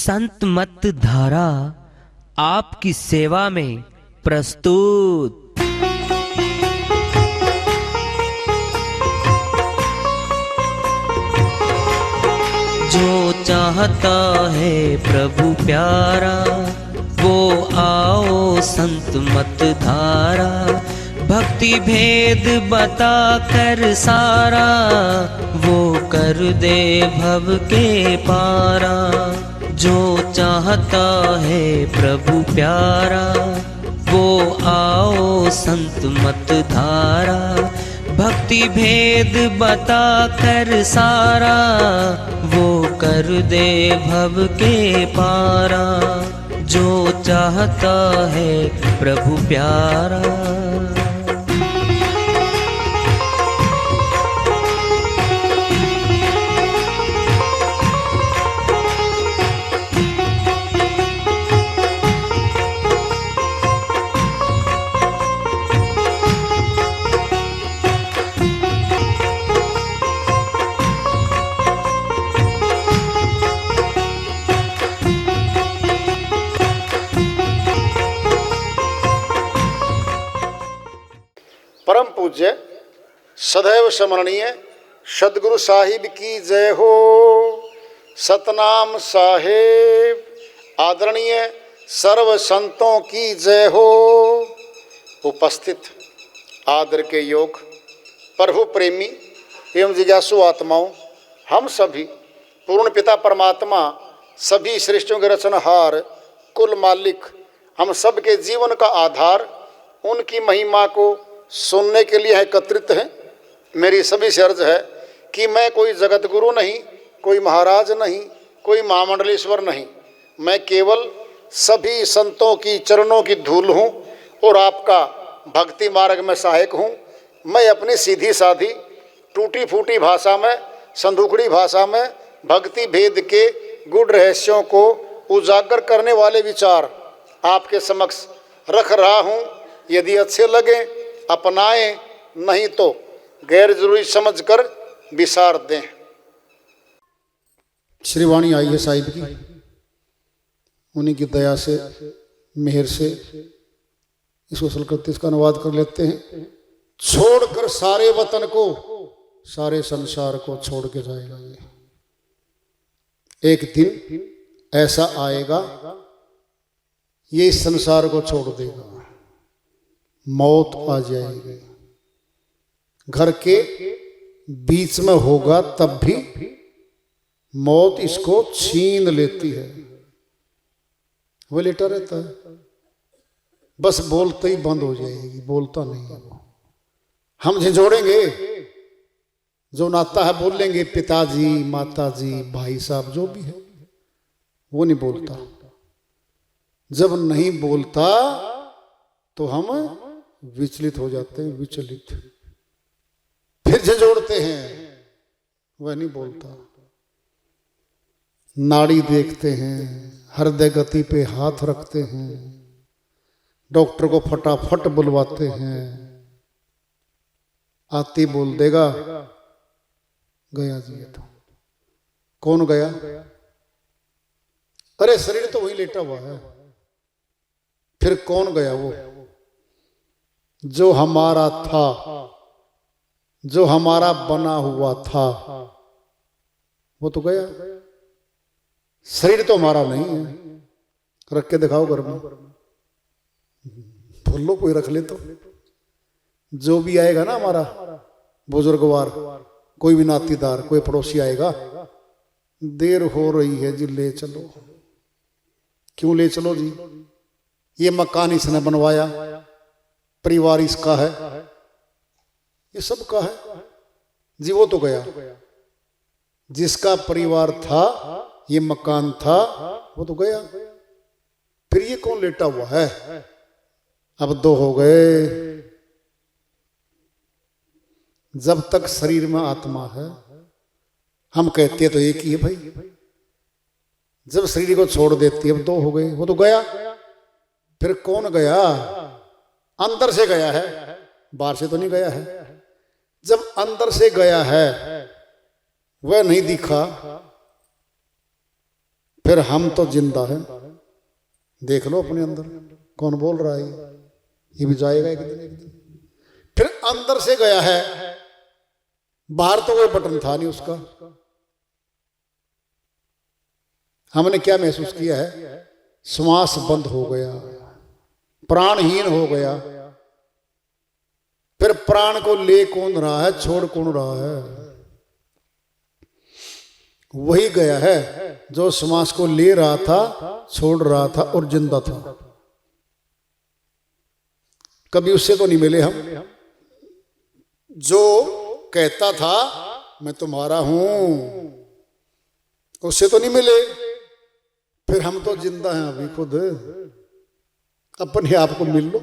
संत मत धारा आपकी सेवा में प्रस्तुत। जो चाहता है प्रभु प्यारा वो आओ संत मत धारा, भक्ति भेद बता कर सारा वो कर दे भव के पारा। जो चाहता है प्रभु प्यारा वो आओ संत मत धारा, भक्ति भेद बता कर सारा वो कर दे भव के पारा। जो चाहता है प्रभु प्यारा। परम पूज्य सदैव स्मरणीय सदगुरु साहिब की जय हो। सतनाम साहेब आदरणीय सर्व संतों की जय हो। उपस्थित आदर के योग प्रभु प्रेमी एवं जिज्ञासु आत्माओं, हम सभी पूर्ण पिता परमात्मा सभी सृष्टियों के रचनहार कुल मालिक हम सब के जीवन का आधार उनकी महिमा को सुनने के लिए एकत्रित हैं। मेरी सभी से अर्ज है कि मैं कोई जगत गुरु नहीं, कोई महाराज नहीं, कोई महामंडलेश्वर नहीं, मैं केवल सभी संतों की चरणों की धूल हूँ और आपका भक्ति मार्ग में सहायक हूँ। मैं अपनी सीधी साधी टूटी फूटी भाषा में, संदूकड़ी भाषा में भक्ति भेद के गुड़ रहस्यों को उजागर करने वाले विचार आपके समक्ष रख रहा हूँ। यदि अच्छे लगे अपनाएं, नहीं तो गैर जरूरी समझकर विसार दें। श्री वाणी आई है साहिब की, उन्हीं की दया से मेहर से इसको असल करते इसका अनुवाद कर लेते हैं। छोड़कर सारे वतन को सारे संसार को छोड़ के जाएगा ये। एक दिन ऐसा आएगा ये इस संसार को छोड़ देगा, मौत आ जाएगी। घर के बीच में होगा तब भी मौत इसको छीन लेती है। वो लेटा रहता है, बस बोलते ही बंद हो जाएगी, बोलता नहीं है वो। हम झिझोड़ेंगे, जो नाता है बोल लेंगे पिताजी माताजी भाई साहब जो भी है, वो नहीं बोलता। जब नहीं बोलता तो हम विचलित हो जाते हैं, विचलित। फिर झंझोड़ते हैं, वह नहीं बोलता। नाड़ी देखते हैं, हृदय गति पे हाथ रखते हैं, डॉक्टर को फटाफट बुलवाते हैं। आती बोल देगा गया जी। तो कौन गया? अरे शरीर तो वही लेटा हुआ है। फिर कौन गया? वो जो हमारा था, जो हमारा बना हुआ था, वो तो गया। शरीर तो हमारा नहीं है। रख के दिखाओ घर में, बोल लो कोई रख ले तो। जो भी आएगा ना हमारा बुजुर्गवार, कोई भी नातीदार, कोई पड़ोसी आएगा, देर हो रही है जी ले चलो। क्यों ले चलो जी? ये मकान इसने बनवाया, परिवार इसका है, ये सबका है जी। वो तो गया। जिसका परिवार था, ये मकान था, वो तो गया। फिर ये कौन लेटा हुआ है? अब दो हो गए। जब तक शरीर में आत्मा है, हम कहते हैं तो एक ही है भाई। जब शरीर को छोड़ देती है, अब दो हो गए, वो तो गया। फिर कौन गया? अंदर से गया है, बाहर से तो नहीं गया है। जब अंदर से गया है, वह नहीं दिखा, फिर हम तो जिंदा है। देख लो अपने अंदर कौन बोल रहा है, ये भी जाएगा एक दिन एक दिन। फिर अंदर से गया है, बाहर तो कोई बटन था नहीं उसका। हमने क्या महसूस किया है, श्वास बंद हो गया, प्राणहीन हो गया। फिर प्राण को ले कौन रहा है, छोड़ कौन रहा है? वही गया है जो श्वास को ले रहा था, छोड़ रहा था और जिंदा था। कभी उससे तो नहीं मिले हम, जो कहता था मैं तुम्हारा हूं, उससे तो नहीं मिले। फिर हम तो जिंदा हैं अभी खुद, अपने आप को मिल लो।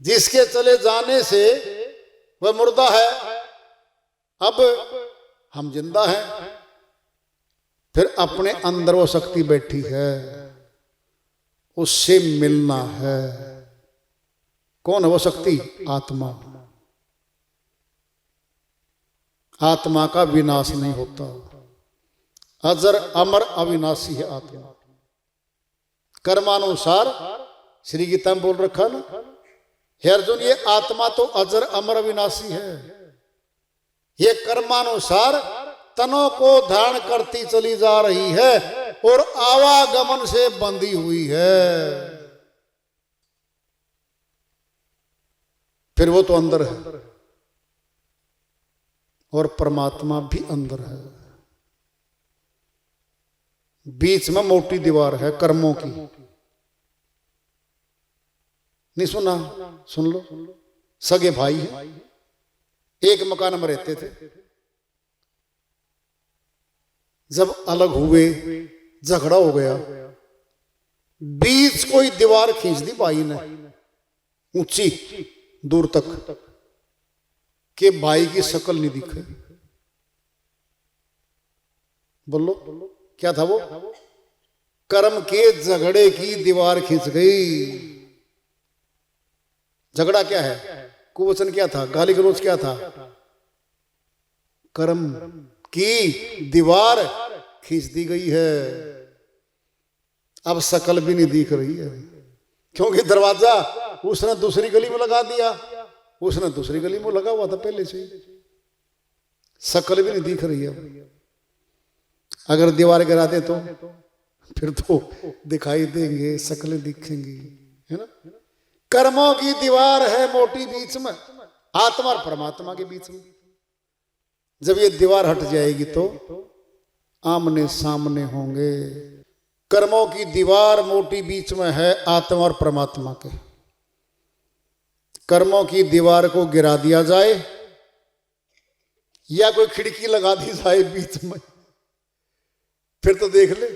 जिसके चले जाने से वह मुर्दा है, अब हम जिंदा हैं। फिर अपने अंदर वो शक्ति बैठी है, उससे मिलना है। कौन है वो शक्ति? आत्मा। आत्मा का विनाश नहीं होता, अजर अमर अविनाशी है आत्मा। कर्मानुसार श्री गीता में बोल रखा ना, हे अर्जुन ये आत्मा तो अजर अमर अविनाशी है। ये कर्मानुसार तनों को धारण करती चली जा रही है और आवागमन से बंधी हुई है। फिर वो तो अंदर है और परमात्मा भी अंदर है। बीच में मोटी दीवार है कर्मों की। नहीं सुना? सुन लो। सगे भाई हैं, एक मकान में रहते थे। जब अलग हुए, झगड़ा हो गया, बीच कोई दीवार खींच दी भाई ने ऊंची दूर तक, कि भाई की शक्ल नहीं दिखे। बोलो क्या था वो? कर्म के झगड़े की दीवार खींच गई। झगड़ा क्या है? कुवचन क्या था? गाली गलौज क्या था? कर्म की दीवार खींच दी गई है। अब शक्ल भी नहीं दिख रही है, क्योंकि दरवाजा उसने दूसरी गली में लगा दिया। उसने दूसरी गली में लगा हुआ था पहले से, शक्ल भी नहीं दिख रही है। अगर दीवार गिरा दे तो फिर तो दिखाई देंगे, शक्लें दिखेंगी, है ना? कर्मों की दीवार है मोटी बीच में, आत्मा और परमात्मा के बीच में। जब ये दीवार हट जाएगी तो आमने सामने होंगे। कर्मों की दीवार मोटी बीच में है आत्मा और परमात्मा के। कर्मों की दीवार को गिरा दिया जाए या कोई खिड़की लगा दी जाए बीच में, फिर तो देख ले।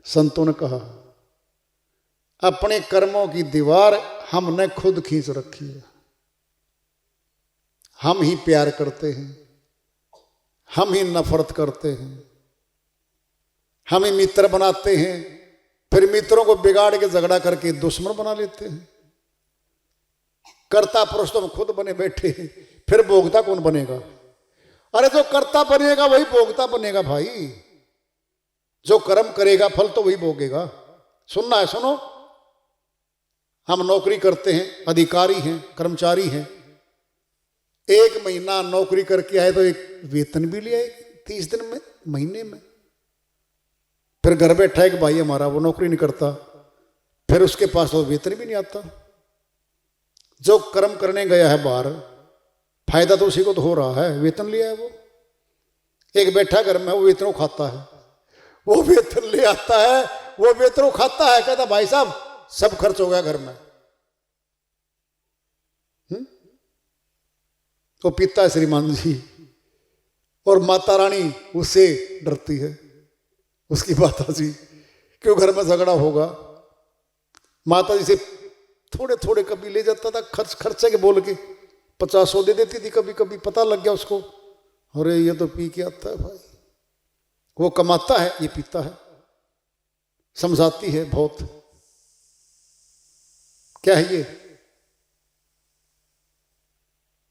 संतों ने कहा अपने कर्मों की दीवार हमने खुद खींच रखी है। हम ही प्यार करते हैं, हम ही नफरत करते हैं, हम ही मित्र बनाते हैं, फिर मित्रों को बिगाड़ के झगड़ा करके दुश्मन बना लेते हैं। कर्ता पुरुष तो हम खुद बने बैठे हैं, फिर भोगता कौन बनेगा? अरे जो कर्ता बनेगा वही भोगता बनेगा भाई। जो कर्म करेगा फल तो वही भोगेगा। सुनना है? सुनो। हम नौकरी करते हैं, अधिकारी हैं, कर्मचारी हैं। एक महीना नौकरी करके आए तो एक वेतन भी ले आए 30 दिन में, महीने में। फिर घर बैठा एक भाई हमारा, वो नौकरी नहीं करता, फिर उसके पास तो वेतन भी नहीं आता। जो कर्म करने गया है बाहर, फायदा तो उसी को तो हो रहा है, वेतन लिया है वो। एक बैठा घर में, वो वेतन खाता है, वो वेतन ले आता है, वो वेतन खाता है, कहता भाई साहब सब खर्च हो गया घर में। तो पिता है श्रीमान जी, और माता रानी उससे डरती है, उसकी माता जी, क्यों घर में झगड़ा होगा। माता जी से थोड़े थोड़े कभी ले जाता था, खर्चे के बोल के 50 दे देती थी। कभी कभी पता लग गया उसको, अरे ये तो पी के आता है भाई, वो कमाता है ये पीता है। समझाती है बहुत। क्या है ये?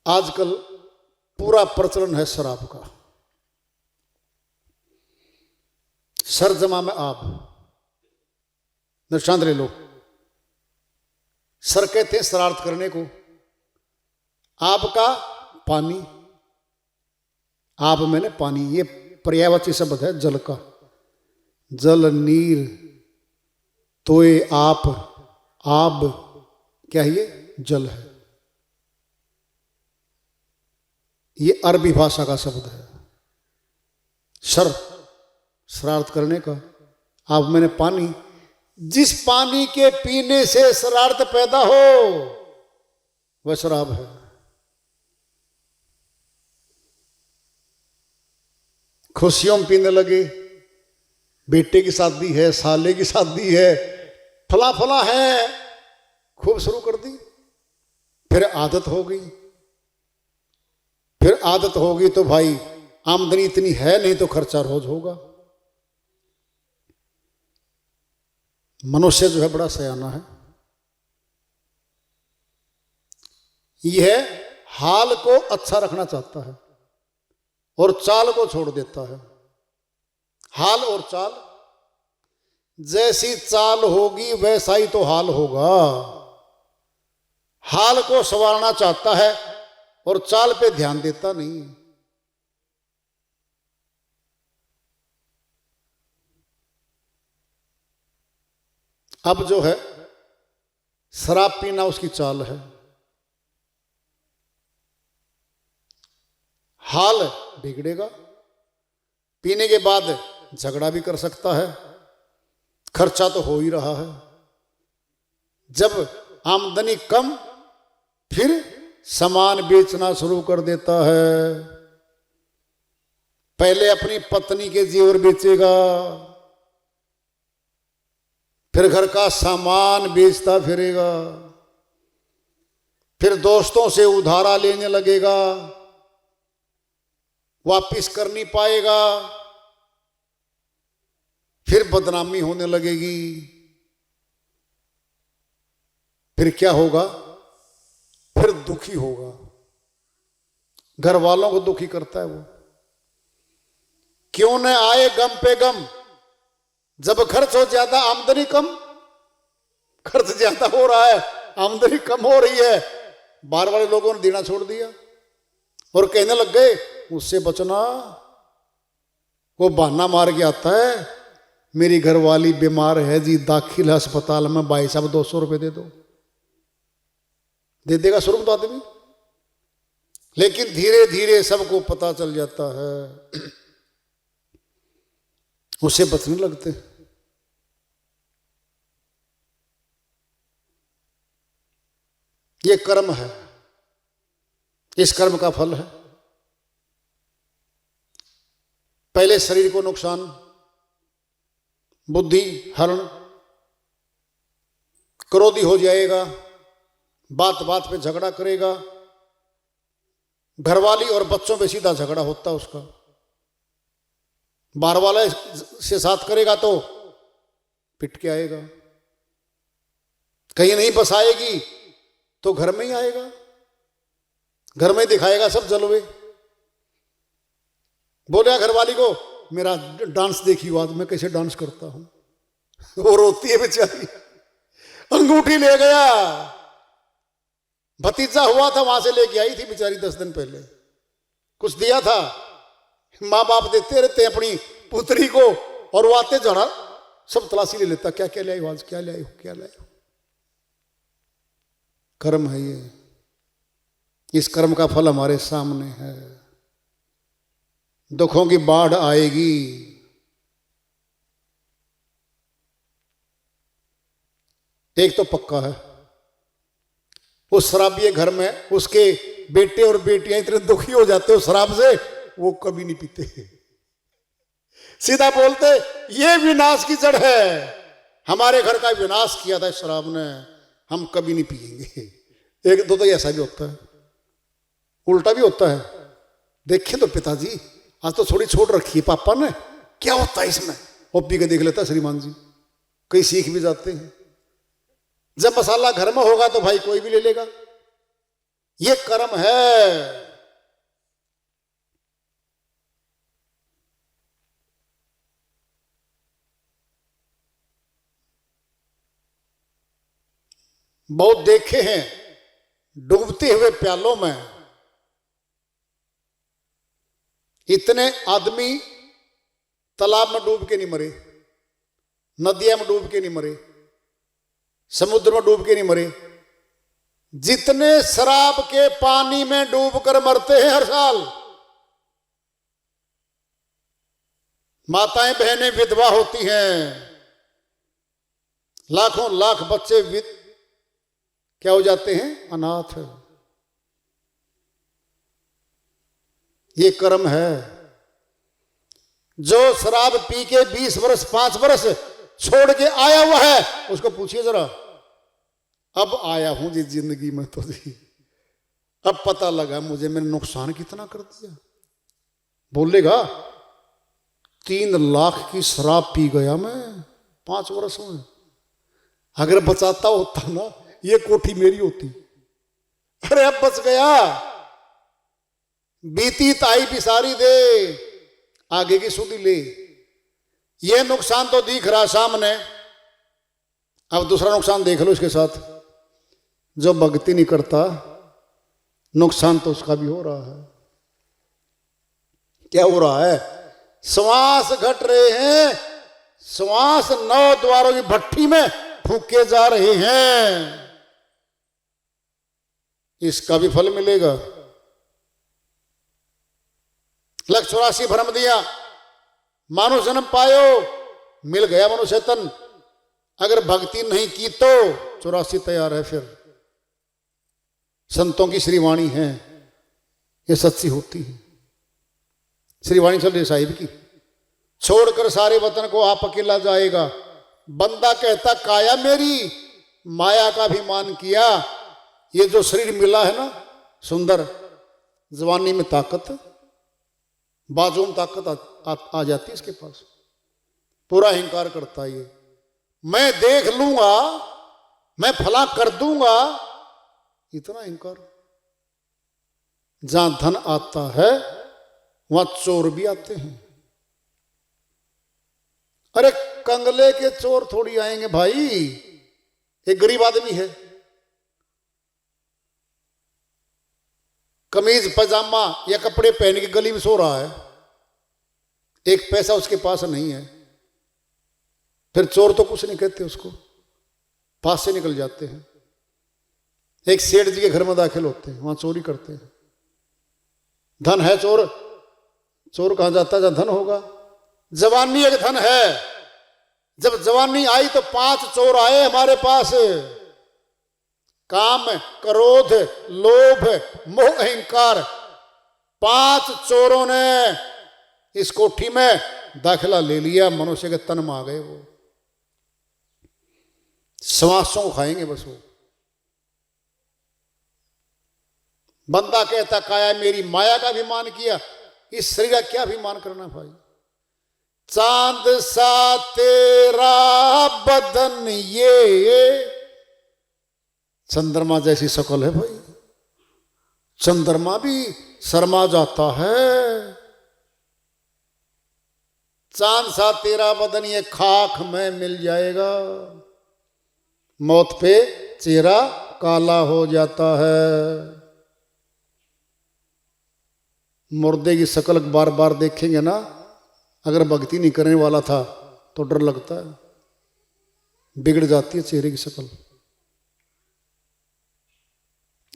आजकल पूरा प्रचलन है शराब का। सर जमा में आप, दृष्टांत ले लो। सर कहते हैं शरारत करने को, आपका पानी, आप मैंने पानी, ये पर्यायवाची शब्द है जल का। जल, नीर, तोय, आप, आब, क्या है ये? जल है। ये अरबी भाषा का शब्द है। सर, शरारत करने का। आप मैंने पानी, जिस पानी के पीने से शरारत पैदा हो वह शराब है। खुशियों में पीने लगे, बेटे की शादी है, साले की शादी है, फला फला है, खूब शुरू कर दी, फिर आदत हो गई। फिर आदत होगी तो भाई आमदनी इतनी है नहीं तो खर्चा रोज होगा। मनुष्य जो है बड़ा सयाना है, यह हाल को अच्छा रखना चाहता है और चाल को छोड़ देता है। हाल और चाल, जैसी चाल होगी वैसा ही तो हाल होगा। हाल को संवारना चाहता है और चाल पे ध्यान देता नहीं। अब जो है शराब पीना उसकी चाल है, हाल बिगड़ेगा। पीने के बाद झगड़ा भी कर सकता है, खर्चा तो हो ही रहा है। जब आमदनी कम, फिर सामान बेचना शुरू कर देता है। पहले अपनी पत्नी के जेवर बेचेगा, फिर घर का सामान बेचता फिरेगा, फिर दोस्तों से उधारा लेने लगेगा, वापिस कर नहीं पाएगा, फिर बदनामी होने लगेगी। फिर क्या होगा? फिर दुखी होगा, घर वालों को दुखी करता है वो। क्यों न आए गम पे गम, जब खर्च हो ज्यादा आमदनी कम। खर्च ज्यादा हो रहा है, आमदनी कम हो रही है, बाहर वाले लोगों ने देना छोड़ दिया और कहने लग गए उससे बचना। वो बहाना मार के आता है, मेरी घरवाली बीमार है जी, दाखिल है अस्पताल में, भाई साहब 200 रुपए दे दो। दे देगा शुरू तो आदमी, लेकिन धीरे धीरे सबको पता चल जाता है, उससे बचने लगते। ये कर्म है, इस कर्म का फल है। पहले शरीर को नुकसान, बुद्धि हरण, क्रोधी हो जाएगा, बात बात पे झगड़ा करेगा, घरवाली और बच्चों पे सीधा झगड़ा होता है उसका। बाहर वाले से साथ करेगा तो पिट के आएगा, कहीं नहीं बसाएगी तो घर में ही आएगा, घर में दिखाएगा सब जलवे। बोले घरवाली को, मेरा डांस देखी आज मैं कैसे डांस करता हूं। वो रोती है बेचारी, अंगूठी ले गया, भतीजा हुआ था वहां से लेके आई थी बेचारी 10 दिन पहले, कुछ दिया था। माँ बाप देते रहते हैं अपनी पुत्री को, और वो आते जड़ा सब तलाशी ले लेता, क्या क्या ले आज, क्या ले आए, क्या ले आए। कर्म है ये, इस कर्म का फल हमारे सामने है। दुखों की बाढ़ आएगी, एक तो पक्का है, उस शराबी घर में उसके बेटे और बेटियां इतने दुखी हो जाते हो शराब से, वो कभी नहीं पीते, सीधा बोलते ये विनाश की जड़ है, हमारे घर का विनाश किया था शराब ने, हम कभी नहीं पिएंगे। एक दो तो ऐसा भी होता है, उल्टा भी होता है। देखे तो पिताजी आज तो थोड़ी छोड़ रखी है पापा ने, क्या होता है इसमें, वो पी के देख लेता श्रीमान जी, कई सीख भी जाते हैं। जब मसाला घर में होगा तो भाई कोई भी ले लेगा, ये कर्म है। बहुत देखे हैं डूबते हुए प्यालों में इतने आदमी तालाब में डूब के नहीं मरे, नदियां में डूब के नहीं मरे, समुद्र में डूब के नहीं मरे, जितने शराब के पानी में डूब कर मरते हैं हर साल। माताएं बहनें विधवा होती हैं, लाखों लाख बच्चे क्या हो जाते हैं, अनाथ। ये कर्म है। जो शराब पी के 20 वर्ष 5 वर्ष छोड़ के आया हुआ है, उसको पूछिए जरा, अब आया हूं जी जिंदगी में तो जी, अब पता लगा मुझे मैंने नुकसान कितना कर दिया। बोलेगा 3 लाख की शराब पी गया मैं 5 वर्षों में। अगर बचाता होता ना, ये कोठी मेरी होती। अरे अब बच गया, बीती ताई भी सारी दे, आगे की सुधी ले। ये नुकसान तो दिख रहा सामने, अब दूसरा नुकसान देख लो इसके साथ। जो भक्ति नहीं करता, नुकसान तो उसका भी हो रहा है। क्या हो रहा है? श्वास घट रहे हैं, श्वास 9 द्वारों की भट्टी में फूके जा रहे हैं। इसका भी फल मिलेगा। 184 भ्रम दिया, मानो जन्म पायो, मिल गया मनुष्य तन। अगर भक्ति नहीं की तो 84 तैयार है। फिर संतों की श्रीवाणी है, ये सच्ची होती है। श्रीवाणी चल रही साहिब की, छोड़कर सारे वतन को आप अकेला जाएगा। बंदा कहता काया मेरी, माया का भी मान किया। ये जो शरीर मिला है ना सुंदर, जवानी में ताकत, बाजू में ताकत आ जाती है इसके पास। पूरा अहंकार करता है ये, मैं देख लूंगा, मैं फला कर दूंगा, इतना अहंकार। जहां धन आता है वहां चोर भी आते हैं। अरे कंगले के चोर थोड़ी आएंगे भाई, एक गरीब आदमी है, कमीज पजामा या कपड़े पहन के गली में सो रहा है, एक पैसा उसके पास नहीं है, फिर चोर तो कुछ नहीं कहते उसको, पास से निकल जाते हैं। एक सेठ जी के घर में दाखिल होते हैं, वहां चोरी करते हैं। धन है चोर, चोर कहां जाता है जहां धन होगा। जवानी एक धन है। जब जवानी आई तो 5 चोर आए हमारे पास। काम, क्रोध, लोभ, मोह, अहंकार, 5 चोरों ने इस कोठी में दाखिला ले लिया। मनुष्य के तन में आ गए वो, श्वासों को खाएंगे बस वो। बंदा कहता काया मेरी, माया का अभिमान किया। इस शरीर का क्या अभिमान करना भाई। चांद सा तेरा बदन ये, चंद्रमा जैसी शक्ल है भाई। चंद्रमा भी शर्मा जाता है। चांद सा तेरा बदन ये खाक में मिल जाएगा। मौत पे चेहरा काला हो जाता है। मुर्दे की शक्ल बार बार देखेंगे ना, अगर भक्ति नहीं करने वाला था तो डर लगता है, बिगड़ जाती है चेहरे की शक्ल।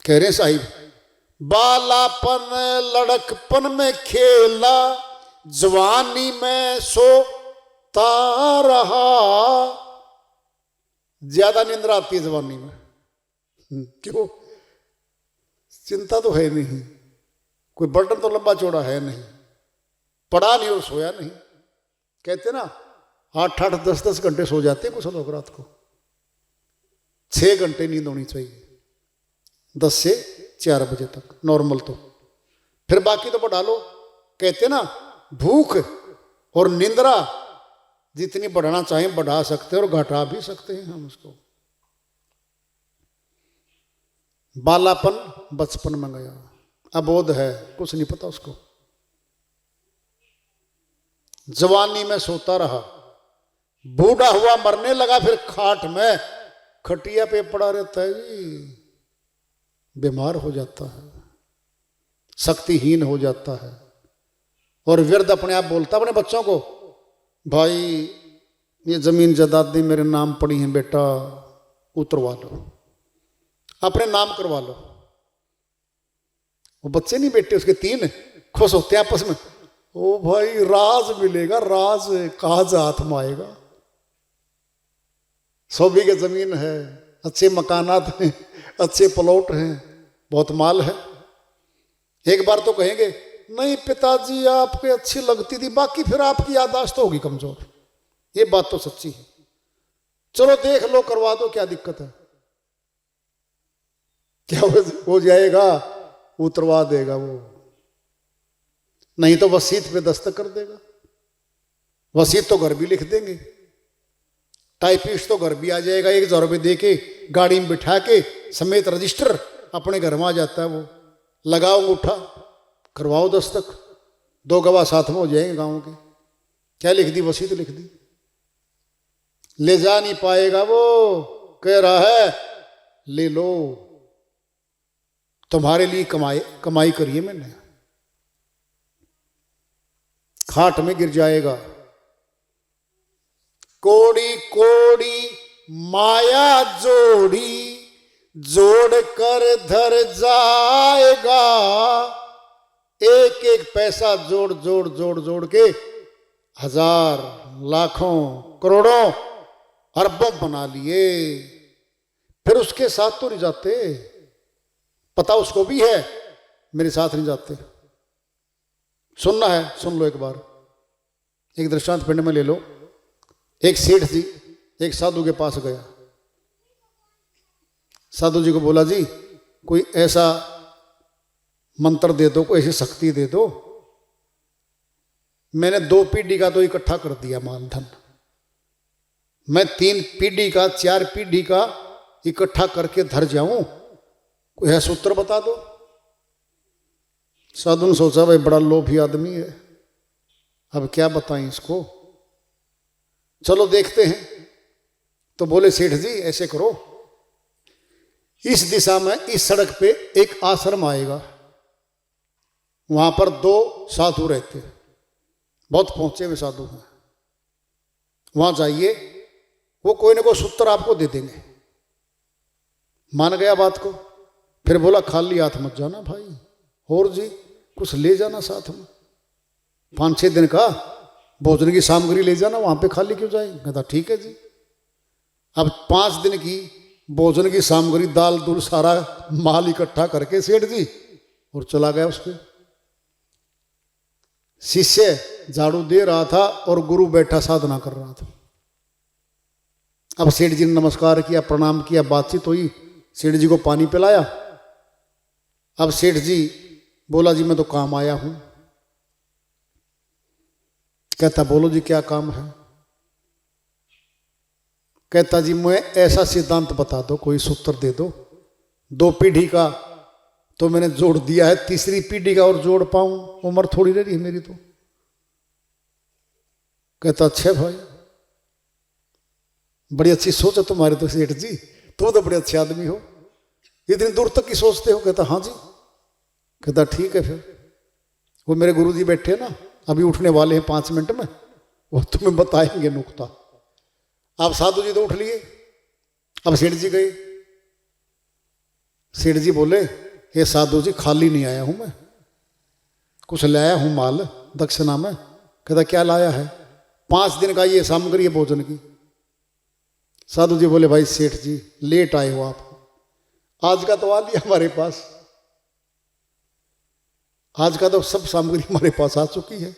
कह रहे साहिब, बालापन लड़कपन में खेला, जवानी में सोता रहा। ज्यादा नींद आती है जवानी में, क्यों? चिंता तो है नहीं, कोई बर्डन तो लंबा चौड़ा है नहीं, पड़ा नहीं और सोया नहीं। कहते ना 8-8 10-10 घंटे सो जाते हैं कुछ लोग रात को। 6 घंटे नींद होनी चाहिए, 10 से 4 बजे तक नॉर्मल। तो फिर बाकी तो बढ़ा लो। कहते ना भूख और निंद्रा जितनी बढ़ाना चाहें बढ़ा सकते हैं और घटा भी सकते हैं हम उसको। बालापन बचपन में गया, अबोध है, कुछ नहीं पता उसको। जवानी में सोता रहा, बूढ़ा हुआ मरने लगा, फिर खाट में खटिया पे पड़ा रहता है जी, बीमार हो जाता है, शक्तिहीन हो जाता है। और वृद्ध अपने आप बोलता अपने बच्चों को, भाई ये जमीन जायदादें मेरे नाम पड़ी हैं बेटा, उतरवा लो, अपने नाम करवा लो। वो बच्चे नहीं बेटे उसके 3 खुश होते हैं आपस में, ओ भाई राज मिलेगा, राज कहा जा हाथ में आएगा। 100 बीघे जमीन है, अच्छे मकानात हैं, अच्छे प्लॉट हैं, बहुत माल है। एक बार तो कहेंगे नहीं पिताजी आपके अच्छी लगती थी, बाकी फिर आपकी याददाश्त होगी कमजोर, ये बात तो सच्ची है। चलो देख लो, करवा दो, क्या दिक्कत है, क्या हो जाएगा, उतरवा देगा वो। नहीं तो वसीयत पे दस्तखत कर देगा। वसीयत तो घर भी लिख देंगे, टाइपिस्ट तो घर भी आ जाएगा, 1000 रुपये दे के गाड़ी में बिठा के समेत रजिस्टर अपने घर में आ जाता है। वो लगाओ अंगूठा, करवाओ दस्तक, 2 गवाह साथ में हो जाएंगे गांव के। क्या लिख दी, वसीयत लिख दी। ले जा नहीं पाएगा वो, कह रहा है ले लो, तुम्हारे लिए कमाई करिए मैंने। खाट में गिर जाएगा। कोड़ी कोड़ी माया जोड़ी, जोड़ कर धर जाएगा। एक एक पैसा जोड़ जोड़ जोड़ जोड़ के 1000 लाखों करोड़ों अरबों बना लिए। फिर उसके साथ तो नहीं जाते, पता उसको भी है मेरे साथ नहीं जाते। सुनना है सुन लो एक बार, एक दृष्टांत पिंड में ले लो। एक सेठ जी एक साधु के पास गया। साधु जी को बोला, जी कोई ऐसा मंत्र दे दो, कोई ऐसी शक्ति दे दो, मैंने 2 पीढ़ी का तो इकट्ठा कर दिया माल धन, मैं 3 पीढ़ी का 4 पीढ़ी का इकट्ठा करके धर जाऊं, कोई है सूत्र बता दो। साधु ने सोचा भाई बड़ा लोभी आदमी है, अब क्या बताएं इसको, चलो देखते हैं। तो बोले सेठ जी ऐसे करो, इस दिशा में इस सड़क पे एक आश्रम आएगा, वहां पर 2 साधु रहते हैं, बहुत पहुंचे हुए साधु हैं, वहां जाइए, वो कोई ना कोई सूत्र आपको दे देंगे। मान गया बात को। फिर बोला खाली हाथ मत जाना भाई, और जी कुछ ले जाना साथ में, 5-6 दिन का भोजन की सामग्री ले जाना, वहां पे खाली क्यों जाएंगे। कहता ठीक है जी। अब 5 दिन की भोजन की सामग्री, दाल दूल सारा माल इकट्ठा करके सेठ जी और चला गया उस पर। शिष्य झाड़ू दे रहा था और गुरु बैठा साधना कर रहा था। अब सेठ जी ने नमस्कार किया, प्रणाम किया, बातचीत हुई, सेठ जी को पानी पिलाया। अब सेठ जी बोला, जी मैं तो काम आया हूं। कहता बोलो जी क्या काम है। कहता जी मुझे ऐसा सिद्धांत बता दो, कोई सूत्र दे दो, 2 पीढ़ी का तो मैंने जोड़ दिया है, 3री पीढ़ी का और जोड़ पाऊं, उम्र थोड़ी रह रही है मेरी तो। कहता अच्छा भाई बड़ी अच्छी सोच है तुम्हारी तो सेठ जी, तुम तो बड़े अच्छे आदमी हो, इतनी दूर तक की सोचते हो। कहता हाँ जी। कहता ठीक है। फिर वो मेरे गुरुजी बैठे ना, अभी उठने वाले हैं 5 मिनट में, वो तुम्हें बताएंगे नुक्ता। आप साधु जी तो उठ लिए, अब सेठ जी गए। सेठ जी बोले, हे साधु जी खाली नहीं आया हूं मैं, कुछ लाया हूं माल दक्षिणा में। कहता क्या लाया है। 5 दिन का ये सामग्री है भोजन की। साधु जी बोले, भाई सेठ जी लेट आए हो आप, आज का तो आ लिया हमारे पास, आज का तो सब सामग्री हमारे पास आ चुकी है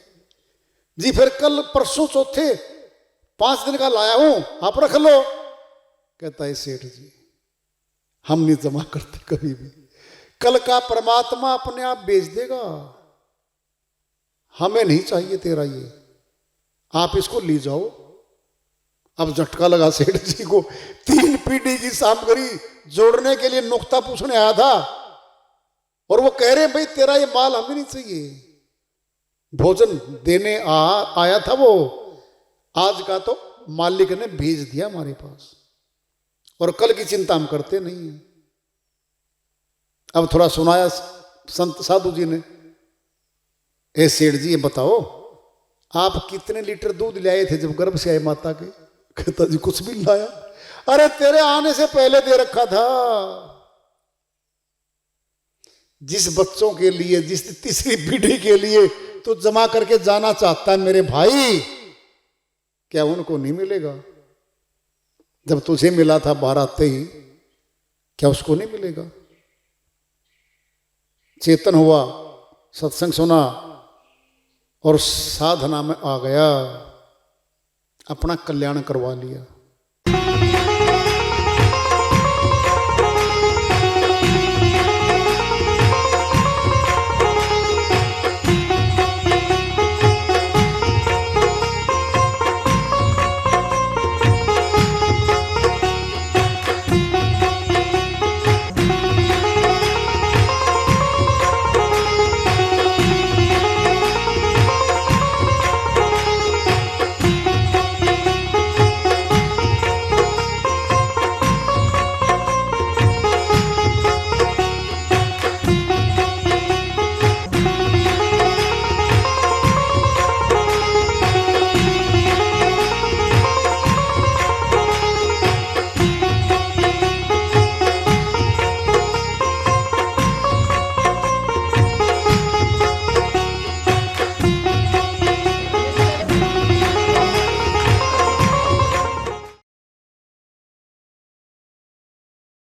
जी। फिर कल परसों चौथे 5 दिन का लाया हूं, आप रख लो। कहता है सेठ जी हम नहीं जमा करते कभी भी, कल का परमात्मा अपने आप बेच देगा, हमें नहीं चाहिए तेरा ये, आप इसको ले जाओ। अब झटका लगा सेठ जी को, 3 पीढ़ी की सामग्री जोड़ने के लिए नुक्ता पूछने आया था और वो कह रहे हैं भाई तेरा ये माल हमें नहीं चाहिए, भोजन देने आया था वो, आज का तो मालिक ने भेज दिया हमारे पास। और कल की चिंता हम करते नहीं हैं। अब थोड़ा सुनाया संत साधु जी ने, ए सेठ जी ये बताओ आप कितने लीटर दूध लाए थे जब गर्भ से आए माता के? कहता जी कुछ भी लाया। अरे तेरे आने से पहले दे रखा था। जिस बच्चों के लिए, जिस तीसरी पीढ़ी के लिए तो जमा करके जाना चाहता है मेरे भाई, क्या उनको नहीं मिलेगा? जब तुझे मिला था बाहर आते ही, क्या उसको नहीं मिलेगा? चेतन हुआ, सत्संग सुना और साधना में आ गया, अपना कल्याण करवा लिया।